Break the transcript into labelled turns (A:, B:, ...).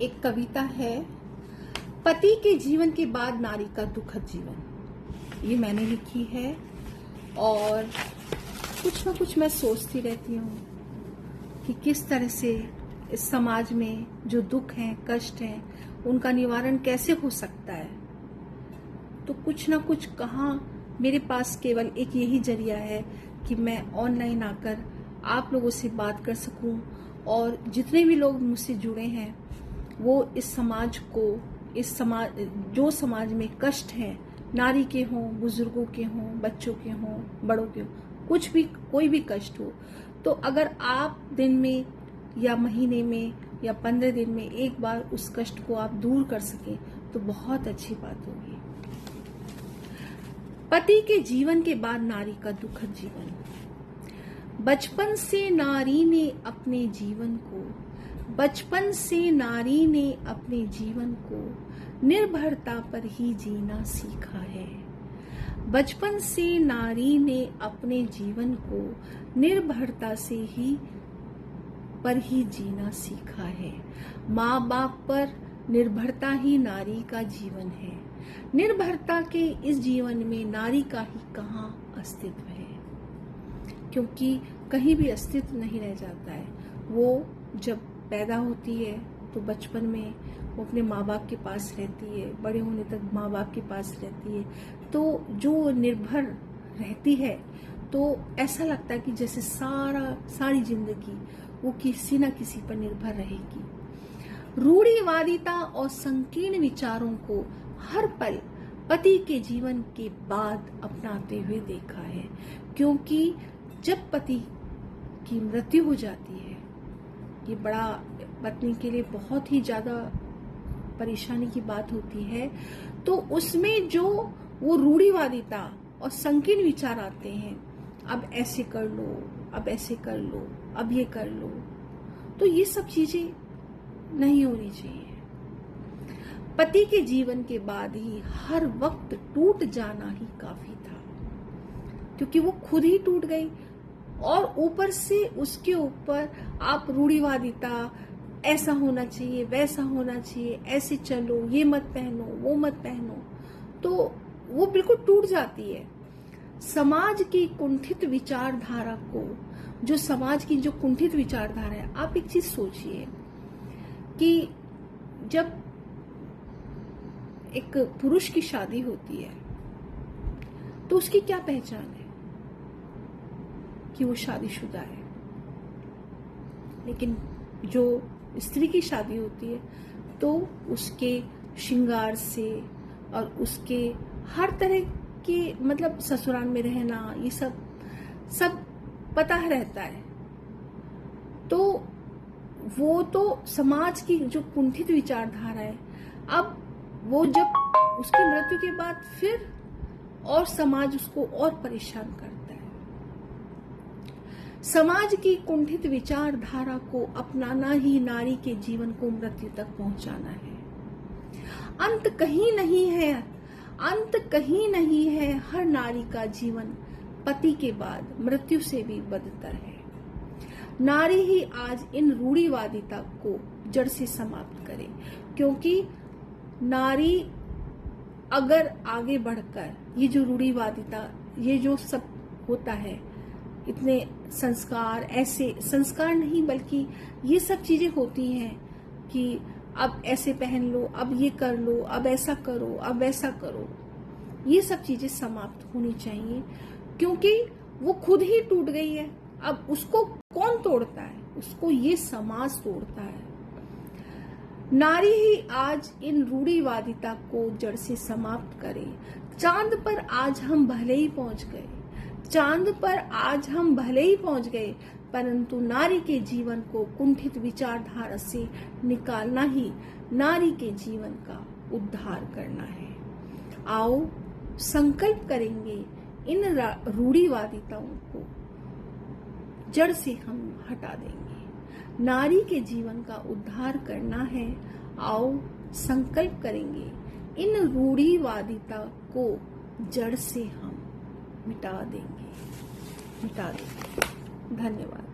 A: एक कविता है, पति के जीवन के बाद नारी का दुखद जीवन। ये मैंने लिखी है और कुछ ना कुछ मैं सोचती रहती हूँ कि किस तरह से इस समाज में जो दुख हैं, कष्ट हैं, उनका निवारण कैसे हो सकता है। तो कुछ ना कुछ कहाँ मेरे पास केवल एक यही जरिया है कि मैं ऑनलाइन आकर आप लोगों से बात कर सकूं और जितने भी लोग मुझसे जुड़े हैं वो इस समाज को, जो समाज में कष्ट हैं, नारी के हों, बुजुर्गों के हों, बच्चों के हों, बड़ों के हों, कुछ भी, कोई भी कष्ट हो, तो अगर आप दिन में या महीने में या 15 दिन में एक बार उस कष्ट को आप दूर कर सकें तो बहुत अच्छी बात होगी। पति के जीवन के बाद नारी का दुखद जीवन। बचपन से नारी ने अपने जीवन को निर्भरता पर ही जीना सीखा है। बचपन से नारी ने अपने जीवन को निर्भरता पर ही जीना सीखा है। माँ बाप पर निर्भरता ही नारी का जीवन है। निर्भरता के इस जीवन में नारी का ही कहाँ अस्तित्व है, क्योंकि कहीं भी अस्तित्व नहीं रह जाता है। वो जब पैदा होती है तो बचपन में वो अपने माँ बाप के पास रहती है, बड़े होने तक माँ बाप के पास रहती है, तो जो निर्भर रहती है तो ऐसा लगता है कि जैसे सारी जिंदगी वो किसी न किसी पर निर्भर रहेगी। रूढ़िवादिता और संकीर्ण विचारों को हर पल पति के जीवन के बाद अपनाते हुए देखा है, क्योंकि जब पति की मृत्यु हो जाती है, ये बड़ा पत्नी के लिए बहुत ही ज्यादा परेशानी की बात होती है, तो उसमें जो वो रूढ़िवादिता और संकीर्ण विचार आते हैं, अब ऐसे कर लो, अब ऐसे कर लो, अब ये कर लो, तो ये सब चीजें नहीं होनी चाहिए। पति के जीवन के बाद ही हर वक्त टूट जाना ही काफी था, क्योंकि वो खुद ही टूट गई और ऊपर से उसके ऊपर आप रूढ़िवादिता, ऐसा होना चाहिए, वैसा होना चाहिए, ऐसे चलो, ये मत पहनो, वो मत पहनो, तो वो बिल्कुल टूट जाती है। समाज की कुंठित विचारधारा को, जो समाज की जो कुंठित विचारधारा है, आप एक चीज सोचिए कि जब एक पुरुष की शादी होती है तो उसकी क्या पहचान है कि वो शादीशुदा है, लेकिन जो स्त्री की शादी होती है तो उसके श्रृंगार से और उसके हर तरह के, मतलब ससुराल में रहना, ये सब पता रहता है। तो वो तो समाज की जो कुंठित विचारधारा है, अब वो जब उसकी मृत्यु के बाद फिर और समाज उसको और परेशान करता है। समाज की कुंठित विचारधारा को अपनाना ही नारी के जीवन को मृत्यु तक पहुंचाना है। अंत कहीं नहीं है। हर नारी का जीवन पति के बाद मृत्यु से भी बदतर है। नारी ही आज इन रूढ़िवादिता को जड़ से समाप्त करे, क्योंकि नारी अगर आगे बढ़कर ये जो रूढ़िवादिता, ये जो सब होता है, इतने संस्कार, ऐसे संस्कार नहीं बल्कि ये सब चीजें होती हैं कि अब ऐसे पहन लो, अब ये कर लो, अब ऐसा करो, अब वैसा करो, ये सब चीजें समाप्त होनी चाहिए, क्योंकि वो खुद ही टूट गई है। अब उसको कौन तोड़ता है? उसको ये समाज तोड़ता है। नारी ही आज इन रूढ़िवादिता को जड़ से समाप्त करे। चांद पर आज हम भले ही पहुंच गए, परंतु नारी के जीवन को कुंठित विचारधारा से निकालना ही नारी के जीवन का उद्धार करना है। आओ संकल्प करेंगे इन रूढ़िवादिताओं को जड़ से हम हटा देंगे। नारी के जीवन का उद्धार करना है। आओ संकल्प करेंगे इन रूढ़िवादिता को जड़ से हम मिटा देंगे। धन्यवाद।